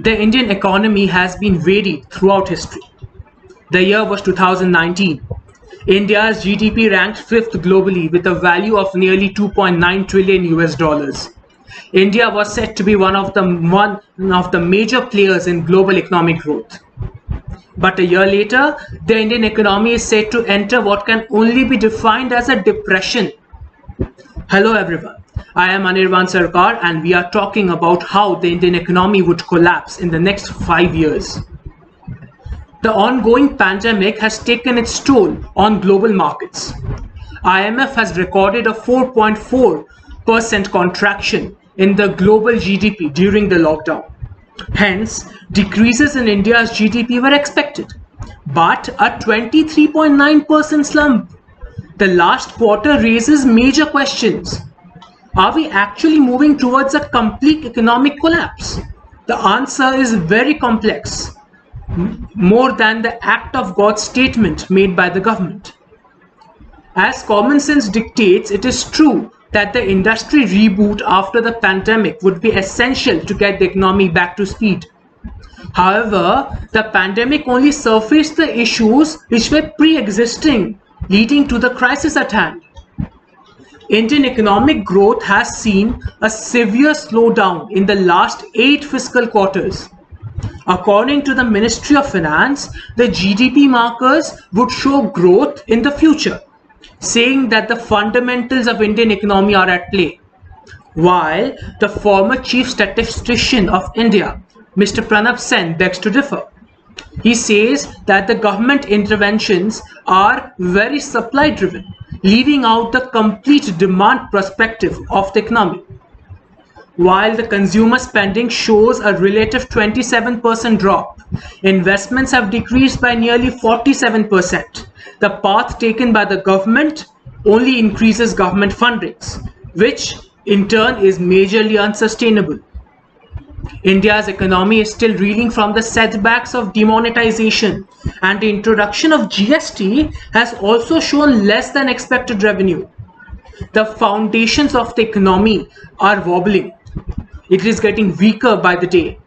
The Indian economy has been varied throughout history. The year was 2019. India's GDP ranked 5th globally with a value of nearly 2.9 trillion US dollars. India was said to be one of the major players in global economic growth. But a year later, the Indian economy is said to enter what can only be defined as a depression. Hello everyone, I am Anirban Sarkar and we are talking about how the Indian economy would collapse in the next 5 years. The ongoing pandemic has taken its toll on global markets. IMF has recorded a 4.4% contraction in the global GDP during the lockdown. Hence, decreases in India's GDP were expected, but a 23.9% slump the last quarter raises major questions. Are we actually moving towards a complete economic collapse? The answer is very complex, more than the act of God statement made by the government. As common sense dictates, it is true that the industry reboot after the pandemic would be essential to get the economy back to speed. However, the pandemic only surfaced the issues which were pre-existing, leading to the crisis at hand. Indian economic growth has seen a severe slowdown in the last 8 fiscal quarters. According to the Ministry of Finance, the GDP markers would show growth in the future, saying that the fundamentals of Indian economy are at play. While the former Chief Statistician of India, Mr. Pranab Sen, begs to differ. He says that the government interventions are very supply driven, leaving out the complete demand perspective of the economy. While the consumer spending shows a relative 27% drop, investments have decreased by nearly 47%. The path taken by the government only increases government fundings, which in turn is majorly unsustainable. India's economy is still reeling from the setbacks of demonetization, and the introduction of GST has also shown less than expected revenue. The foundations of the economy are wobbling. It is getting weaker by the day.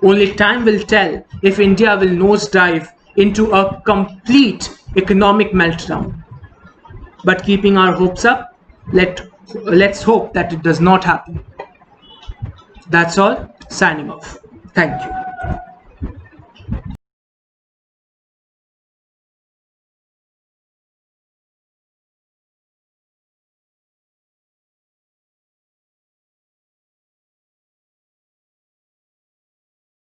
Only time will tell if India will nosedive into a complete economic meltdown. But keeping our hopes up, let's hope that it does not happen. That's all. Signing off. Thank you.